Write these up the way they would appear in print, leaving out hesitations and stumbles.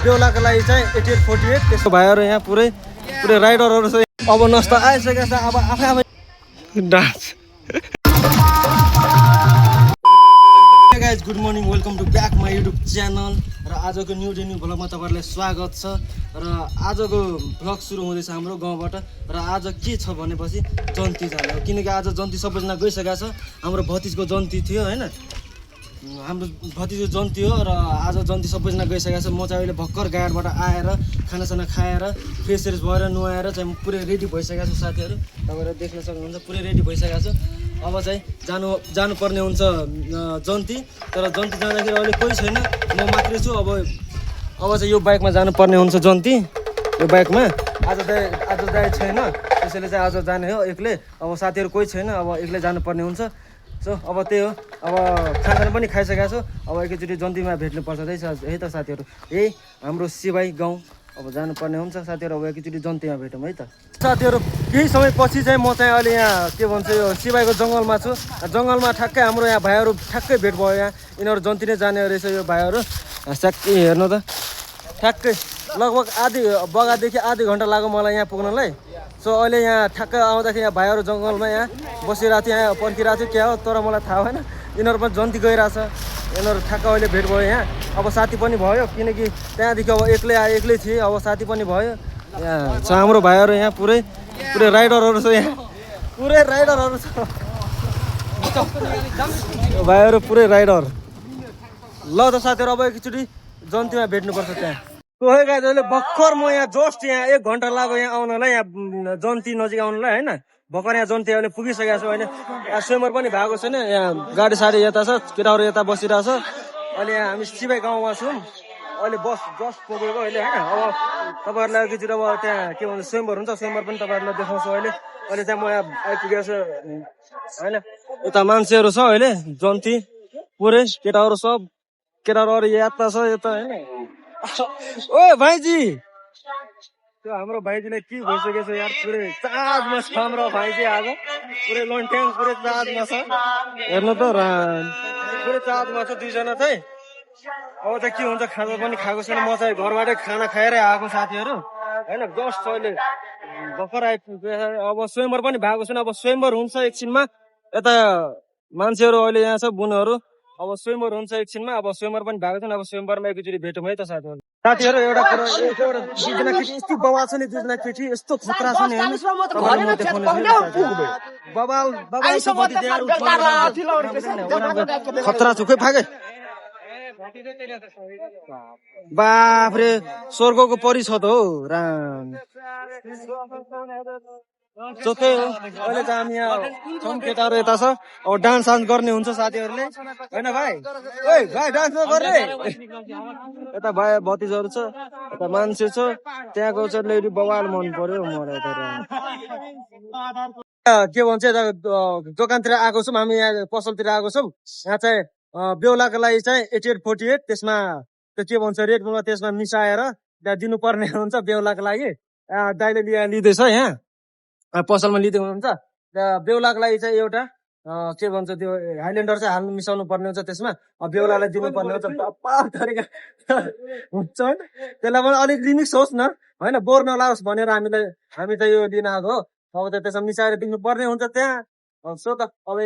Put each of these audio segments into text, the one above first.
बेहुलाको लागि चाहिँ 8848 त्यसको भाइहरू यहाँ पुरै राइडरहरू छ। अब नस्ता आइसकेको छ, अब आफै dance. Guys good morning, welcome to back my YouTube channel. र आजको न्यू भ्लगमा तपाईँहरूलाई स्वागत छ। र आजको भ्लग सुरु हुँदैछ हाम्रो गाउँबाट। र आज के छ भनेपछि जन्ती जाने हो, किनकि आज जन्ती सबैजना गइसकेको छ। हाम्रो भतिजको जन्ती थियो होइन, हाम्रो भतिजको जन्ती हो। र आज जन्ती सबैजना गइसकेको छ। म चाहिँ अहिले भर्खर गाडीबाट आएर खानासाना खाएर फ्रेस फ्रेस भएर नुहाएर चाहिँ पुरै रेडी भइसकेको छु। साथीहरू तपाईँहरू देख्न सक्नुहुन्छ पुरै रेडी भइसकेको छु। अब चाहिँ जानुपर्ने हुन्छ जन्ती। तर जन्ती जाँदाखेरि अहिले कोही छैन, म मात्रै छु। अब चाहिँ यो बाइकमा जानुपर्ने हुन्छ जन्ती। यो बाइकमा आज दाइ छैन, त्यसैले चाहिँ आज जाने हो एक्लै। अब साथीहरू कोही छैन, अब एक्लै जानुपर्ने हुन्छ। सो अब त्यही हो, अब खाना पनि खाइसकेको छु। अब एकैचोटि जन्तीमा भेट्नुपर्छ है त साथीहरू। यही हाम्रो सिवाई गाउँ अब जानुपर्ने हुन्छ साथीहरू। अब एकैचोटि जन्तीमा भेटौँ है त साथीहरू। केही समय पछि चाहिँ म चाहिँ अहिले यहाँ के भन्छ यो सिवाईको जङ्गलमा छु। जङ्गलमा ठ्याक्कै हाम्रो यहाँ भाइहरू ठ्याक्कै भेट भयो। यहाँ यिनीहरू जन्ती नै जाने रहेछ यो भाइहरू। स्याक्कै हेर्नु त, ठ्याक्कै लगभग बगादेखि आधी घन्टा लाग्यो मलाई यहाँ पुग्नलाई। सो अहिले यहाँ ठ्याक्कै आउँदाखेरि यहाँ भाइहरू जङ्गलमा यहाँ बसिरहेको थियो, यहाँ पर्खिरहेको थियो क्या हो, तर मलाई थाहा भएन। यिनीहरू पनि जन्ती गइरहेछ। यिनीहरू ठ्याक्क अहिले भेट भयो यहाँ। अब साथी पनि भयो, किनकि त्यहाँदेखि अब एक्लै थिएँ, अब साथी पनि भयो। यहाँ छ हाम्रो भाइहरू, यहाँ पुरै राइडरहरू छ। यहाँ पुरै राइडरहरू छ भाइहरू, पुरै राइडर। ल त साथीहरू अब एकचोटि जन्तीमा भेट्नुपर्छ त्यहाँ। है गाइज अहिले भर्खर म यहाँ जस्ट यहाँ 1 घन्टा लाग्यो यहाँ आउनलाई, यहाँ जन्ती नजिक आउनलाई होइन। भर्खर यहाँ जन्ती अहिले पुगिसकेको छु। अहिले यहाँ स्विमर पनि भएको छैन, यहाँ गाडी साडी यता छ, केटाहरू यता बसिरहेछ। अहिले यहाँ हामी सिवाई गाउँमा छौँ। अहिले बस जस्ट पुगेको अहिले होइन। अब तपाईँहरूलाई एकचोटि अब त्यहाँ के भन्छ स्विमर हुन्छ, स्विमर पनि तपाईँहरूलाई देखाउँछु। अहिले चाहिँ म यहाँ आइपुगेको छु होइन। यता मान्छेहरू छ अहिले जन्ती पुरै, केटाहरू सब केटाहरू अरू यता छ यता होइन। ओ भाइजी, त्यो हाम्रो भाइजीलाई के भइसकेको छ यार, पुरै चार्जमा छ हाम्रो भाइजी। आज पुरै लन्ठ्याङ पुरै चार्जमा छ, हेर्नु त पुरै चार्जमा छ दुईजना चाहिँ। अब चाहिँ के हुन्छ, खाजा पनि खाएको छैन। म चाहिँ घरबाटै खाना खाएरै आएको साथीहरू होइन। जस्ट अहिले भर्खर आइपुग्यो। अब स्विमर पनि भएको छैन, अब स्विमर हुन्छ एकछिनमा। यता मान्छेहरू अहिले यहाँ छ बुनुहरू, अब स्विमर हुन्छ एकछिनमा। अब स्विमर पनि भएको छैन, अब स्विमरमा एकचोटि भेटौँ है त साथीहरू। एउटा कुरा, दुईजना केटी यस्तो बवाल छ नि, दुईजना केटी यस्तो खतरा छ नि होइन। खतरा छु खोइ फागे बाफ्रे, स्वर्गको परी छ त हौ राम। सोकै हो अहिले चाहिँ हामी यहाँ छौँ, केटाहरू यता छ। अब डान्स गर्ने हुन्छ साथीहरूले होइन भाइ। ओइ भाइ डान्स नगर्ने, यता भाइ भतिजहरू छ, यता मान्छे छ, त्यहाँको चाहिँ लेडी बवाल मन पर्यो मलाई त। के भन्छ यता दोकानतिर आएको छौँ हामी, यहाँ पसलतिर आएको छौँ। यहाँ चाहिँ बेहुलाको लागि चाहिँ 8848 त्यसमा त्यो के भन्छ रेड बुलमा त्यसमा मिसाएर त्यहाँ दिनुपर्ने हुन्छ बेहुलाको लागि। दाइले लिँदैछ यहाँ पसलमा लिँदै हुनुहुन्छ। बेहुलाको लागि चाहिँ एउटा के भन्छ त्यो हाइल्यान्डर चाहिँ हाल्नु मिसाउनु पर्ने हुन्छ त्यसमा। बेहुलालाई दिनुपर्ने हुन्छ तरिका हुन्छ होइन। त्यसलाई पनि अलिक लिमिक्स होस् न होइन, बोर नलाओस् भनेर हामी त यो लिन आएको हो। अब त त्यसमा मिसाएर दिनुपर्ने हुन्छ त्यहाँ। सो त अब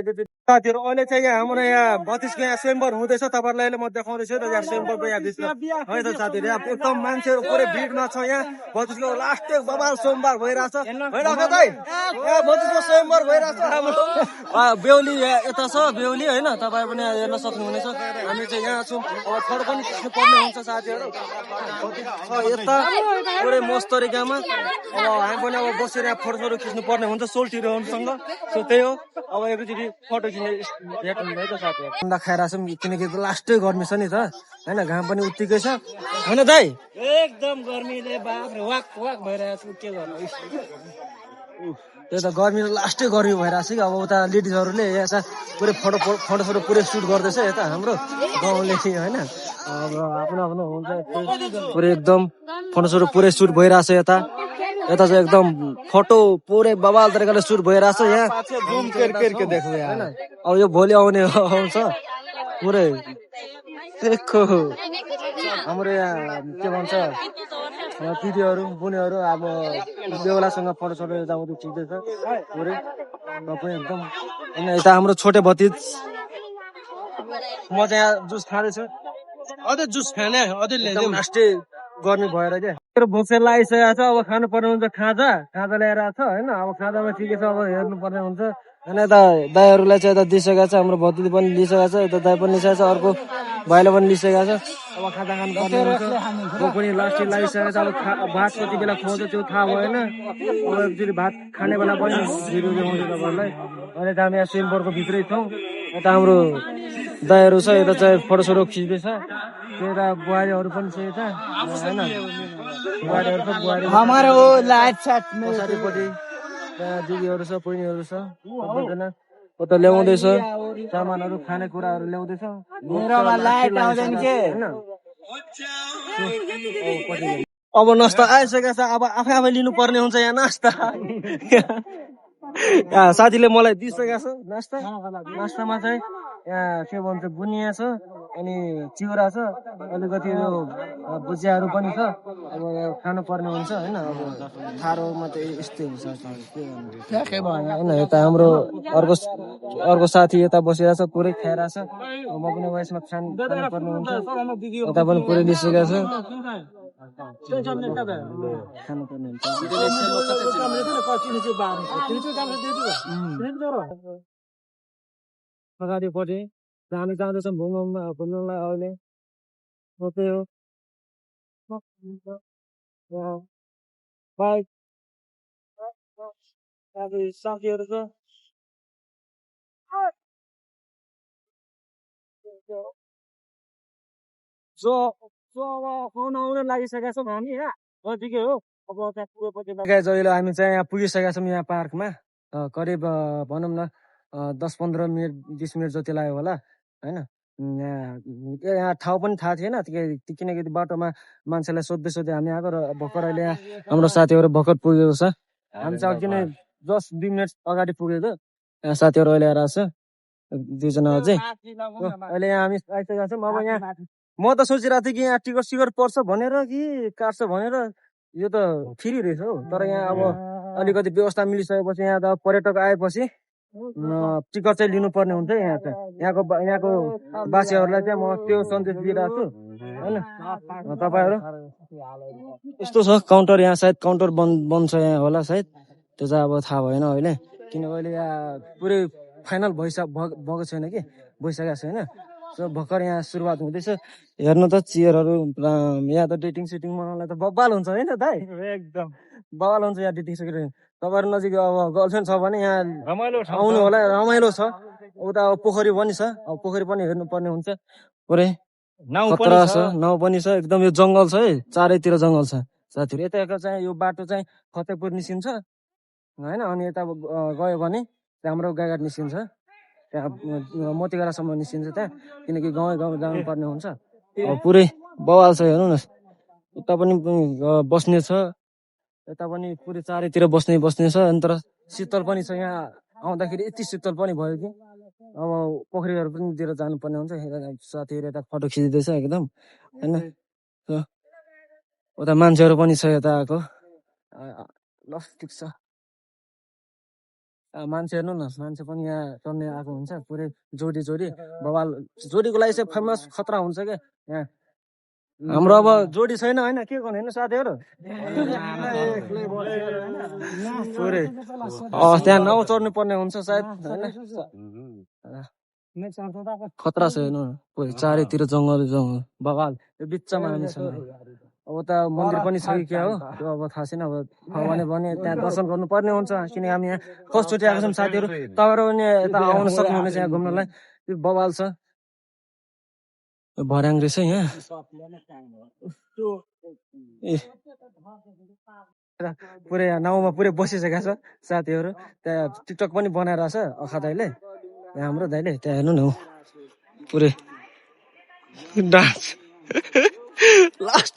साथीहरू अहिले चाहिँ यहाँ हाम्रो यहाँ भतिजको यहाँ स्वयम्वर हुँदैछ। तपाईँहरूलाई अहिले म देखाउँदैछु त यहाँ स्वयम्वरको यहाँ भित्र है त साथीहरू। यहाँ एकदम मान्छेहरू पुरै भिडमा छ। यहाँ भतिजको लास्ट बबाल सोमबार भइरहेछ होइन यहाँ भतिजको स्वयम्वर भइरहेछ। बेहुली यता छ, बेहुली होइन, तपाईँ पनि हेर्न सक्नुहुनेछ। हामी चाहिँ यहाँ छौँ। अब फोटो पनि खिच्नु पर्ने हुन्छ साथीहरू यता पुरै मस्त तरिकामा। अब हामी पनि अब बसेर यहाँ फोटोहरू खिच्नु पर्ने हुन्छ सोल्टीहरूसँग। सो त्यही हो, अब एकचोटि फोटो खिच्ने भेट्नु है त साथीहरू। ठन्डा खाइरहेको छौँ किनकि लास्टै गर्मी छ नि त होइन, घाम पनि उत्तिकै छ होइन दाइ। एकदम गर्मीले बाफ्रे वाक भइरहेको छु, के गर्नु। त्यही त गर्मी लास्टै गर्मी भइरहेको छ कि। अब उता लेडिजहरूले यता पुरै फोटोसोटो पुरै सुट गर्दैछ यता हाम्रो गाउँले होइन। अब आफ्नो हुन्छ पुरै एकदम फोटोसोटो पुरै सुट भइरहेछ यता चाहिँ एकदम फोटो पुरै बवाल तरिकाले सुट भइरहेछ यहाँ। अब यो भोलि आउने आउँछ पुरै देखो हाम्रो यहाँ के भन्छ दिदीहरू बुनीहरू अब बेहुलासँग फोटोसोटो यताउति खिच्दैछ पुरै सबै एकदम। अनि यता हाम्रो छोटे भतिज म चाहिँ यहाँ जुस खाँदैछु अझै जुस खाने अझै लास्टै गर्मी भएर क्या मेरो भोक लागिसकेको छ। अब खानु पर्ने हुन्छ खाजा ल्याएर छ होइन। अब खाजामा ठिकै छ अब हेर्नु पर्ने हुन्छ होइन। यता दाईहरूलाई चाहिँ यता दिइसकेको छ हाम्रो भतिज पनि लिइसकेको छ यता दाई पनि लिइसकेको छ अर्को भाइले पनि लिइसकेको छ। अब खाजा खानु पर्ने हुन्छ भोक पनि लास्टै लागिसकेको छ। अब भात कति बेला खुवाउँछ त्यो थाहा भएन। अब एकचोटि भात खाने बेला पनि भिडियो देखाउँछु तपाईँहरूलाई। अहिले त हामी यहाँ स्विमपुलको भित्रै छौँ। यता हाम्रो दाईहरू छ यता चाहिँ फोटोसोटो खिच्दैछ। यता बुहारीहरू पनि छ यता होइन। बुहारीहरू छ बुहारी पछाडिपट्टि दिदीहरू छ बहिनीहरू छ सबैजना उता ल्याउँदैछ सामानहरू खानेकुराहरू ल्याउँदैछ। अब नास्ता आइसकेको छ। अब आफै आफै लिनुपर्ने हुन्छ यहाँ नास्ता। साथीले मलाई दिइसकेको छ नास्ता। नास्तामा चाहिँ यहाँ के भन्छ बुनिया छ अनि चिउरा छ अलिकति यो भुजियाहरू पनि छ। अब खानु पर्ने हुन्छ होइन। अब ठाडोमा त यस्तै हुन्छ होइन। यता हाम्रो अर्को साथी यता बसिरहेको छ पुरै खाइरहेको छ। म पनि वयसमा खानुपर्ने हुन्छ यता पनि पुरै लिइसकेको छ खानुपर्ने हुन्छ। अगाडिपट्टि हामी जाँदैछौँ घुम्नलाई अहिले मात्रै हो। बाइक साथीहरू छ जो अब आउन लागिसकेका छौँ हामी यहाँ नजिकै हो। अब जहिले हामी चाहिँ यहाँ पुगिसकेका छौँ यहाँ पार्कमा करिब भनौँ न 10-15 मिनट 20 मिनट जति लाग्यो होला होइन। यहाँ ठाउँ पनि थाहा थिएन किनकि बाटोमा मान्छेलाई सोध्दै हामी आएको र भर्खर अहिले यहाँ हाम्रो साथीहरू भर्खर पुगेको छ। हामी चाहिँ अघि नै जस्ट 2 मिनट अगाडि पुगेको यहाँ साथीहरू अहिले आएर छ 2 जना अझै। अहिले यहाँ हामी आइसकेका छौँ। अब यहाँ म त सोचिरहेको थिएँ कि यहाँ टिकट सिकट पर्छ भनेर कि काट्छ भनेर यो त फ्री रहेछ हौ। तर यहाँ अब अलिकति व्यवस्था मिलिसकेपछि यहाँ त पर्यटक आएपछि टिकट चाहिँ लिनुपर्ने हुन्छ यहाँ चाहिँ। यहाँको वासीहरूलाई चाहिँ म त्यो सन्देश दिइरहेको छु होइन। तपाईँहरू यस्तो छ काउन्टर यहाँ सायद काउन्टर बन्द छ यहाँ होला सायद त्यो चाहिँ अब थाहा भएन अहिले किनकि अहिले यहाँ पुरै फाइनल भएको छैन कि भइसकेको छैन। भर्खर यहाँ सुरुवात हुँदैछ। हेर्नु त चेयरहरू यहाँ त डेटिङ सेटिङ मनाउनलाई त बब्बाल हुन्छ होइन दाइ एकदम बब्बाल हुन्छ यहाँ डेटिङ सेटिङ। तपाईँहरू नजिक अब गर्लफ्रेन्ड छ भने यहाँ आउनु होला रमाइलो छ। उता अब पोखरी पनि छ अब पोखरी पनि हेर्नुपर्ने हुन्छ पुरै खतरा छ नाउ पनि छ एकदम। यो जङ्गल छ है चारैतिर जङ्गल छ साथीहरू। यताको चाहिँ यो बाटो चाहिँ फतेहपुर निस्किन्छ होइन अनि यता गयो भने हाम्रो गाईघाट निस्किन्छ त्यहाँ मोतीगाडासम्म निस्किन्छ त्यहाँ किनकि गाउँ जानुपर्ने हुन्छ। अब पुरै बवाल छ हेर्नु न। उता पनि बस्ने छ यता पनि पुरै चारैतिर बस्ने छ। अनि तर शीतल पनि छ यहाँ आउँदाखेरि यति शीतल पनि भयो कि अब पोखरीहरू पनि तिर जानुपर्ने हुन्छ। साथीहरू यता फोटो खिच्दैछ एकदम होइन। उता मान्छेहरू पनि छ यता आएको ल ठिक छ। मान्छे हेर्नु न मान्छे पनि यहाँ चढ्ने आएको हुन्छ पुरै जोडी बवाल जोडीको लागि चाहिँ फेमस खतरा हुन्छ क्या यहाँ। हाम्रो अब जोडी छैन होइन के गर्नु हेर्नु साथीहरू पुरै त्यहाँ नाउ चढ्नु पर्ने हुन्छ सायद होइन। खतरा छ हेर्नु पुरै चारैतिर जङ्गल बवाल यो बिचमा हामी छौँ। अब उता मन्दिर पनि छ कि क्या हो त्यो अब थाहा छैन। अब भने त्यहाँ दर्शन गर्नुपर्ने हुन्छ किनकि हामी यहाँ फर्स्टचोटि आएको छौँ साथीहरू। तपाईँहरू पनि यता आउन सक्नुहुनेछ यहाँ घुम्नलाई त्यो बवाल छ भर्याङ रहेछ यहाँ पुरै नाउँमा पुरै बसिसकेका छ साथीहरू। त्यहाँ टिकटक पनि बनाएर छ अखा दाइले हाम्रो दाइले त्यहाँ हेर्नु न पुरै डान्स लास्ट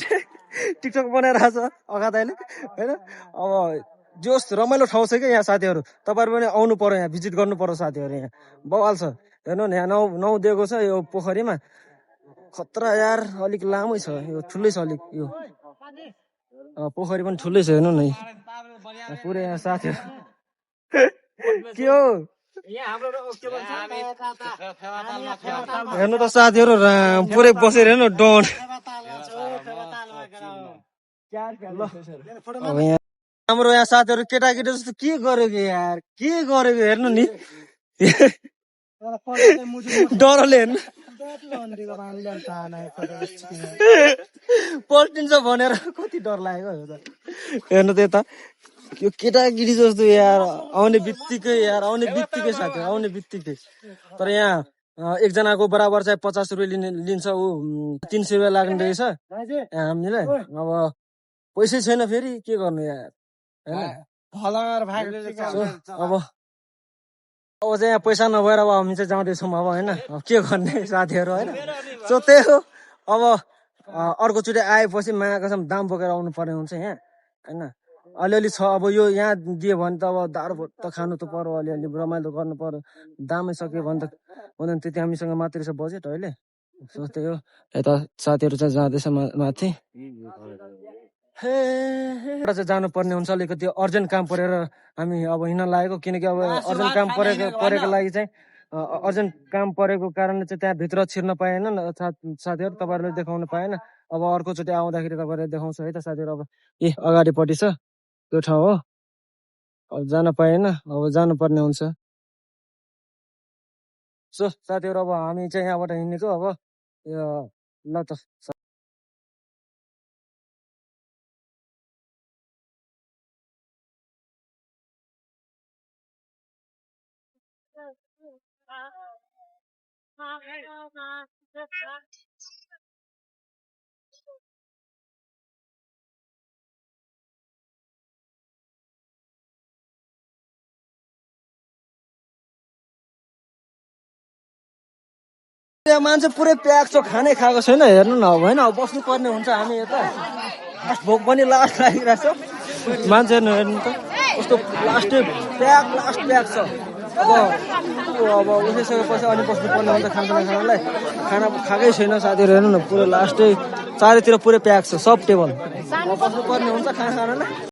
टिकटक बनाएर छ अखा दाइले होइन। अब जोस् रमाइलो ठाउँ छ क्या यहाँ साथीहरू। तपाईँहरू पनि आउनु पर्यो यहाँ भिजिट गर्नु पर्यो साथीहरू। यहाँ बवाल छ हेर्नु न यहाँ नाउ दिएको छ यो पोखरीमा खतरा यार अलिक लामै छ यो ठुलै छ अलिक यो पोखरी पनि ठुलै छ हेर्नु न पुरै यहाँ साथीहरू के हो हेर्नु त साथीहरू पुरै बसेर हेर्नु डन हाम्रो यहाँ साथीहरू केटाकेटी जस्तो के गरेको यार के गरेको हेर्नु नि डरले हेर्नु पल्टिन्छ भनेर कति डर लागेको हेर्नु त यता यो केटाकेटी जस्तो यार आउने बित्तिकै साथी आउने बित्तिकै तर यहाँ एकजनाको बराबर चाहिँ 50 रुपियाँ लिन्छ ऊ 300 रुपियाँ लाग्ने रहेछ हामीलाई अब पैसै छैन फेरि के गर्नु यार अब चाहिँ यहाँ पैसा नभएर अब हामी चाहिँ जाँदैछौँ अब होइन के गर्ने साथीहरू होइन सो त्यही हो अब अर्कोचोटि आएपछि माया कसम दाम बोकेर आउनु पर्ने हुन्छ यहाँ होइन अलिअलि छ अब यो यहाँ दियो भने त अब दारू त खानु त पर्यो अलिअलि रमाइलो गर्नु पर्यो दामै सक्यो भने त हुँदैन त्यति हामीसँग मात्रै छ बजेट अहिले सो त्यही हो यता साथीहरू चाहिँ जाँदैछ माथि चाहिँ जानुपर्ने हुन्छ अलिकति अर्जेन्ट काम परेर हामी अब हिँड्न लागेको किनकि अब अर्जेन्ट काम परेको लागि चाहिँ अर्जेन्ट काम परेको कारणले चाहिँ त्यहाँ भित्र छिर्न पाएन साथीहरू तपाईँहरूले देखाउन पाएन अब अर्कोचोटि आउँदाखेरि तपाईँहरूले देखाउँछु है त साथीहरू अब अगाडिपट्टि छ त्यो ठाउँ हो अब जान पाएन अब जानुपर्ने हुन्छ सो साथीहरू अब हामी चाहिँ यहाँबाट हिँडेको अब ल त मान्छे पुरै प्याक छ खानै खाएको छैन हेर्नु न अब होइन अब बस्नु पर्ने हुन्छ हामी यता लास्ट भोक पनि लास्ट लागिरहेको छ मान्छेहरू हेर्नु त कस्तो लास्ट प्याक छ अब उठिसकेपछि अनि बस्नु पर्ने हुन्छ खानालाई खाना खाएकै छैन साथीहरू हेर्नु न पुरै लास्टै चारैतिर पुरै प्याक छ सब टेबल बस्नु पर्ने हुन्छ खाना खानलाई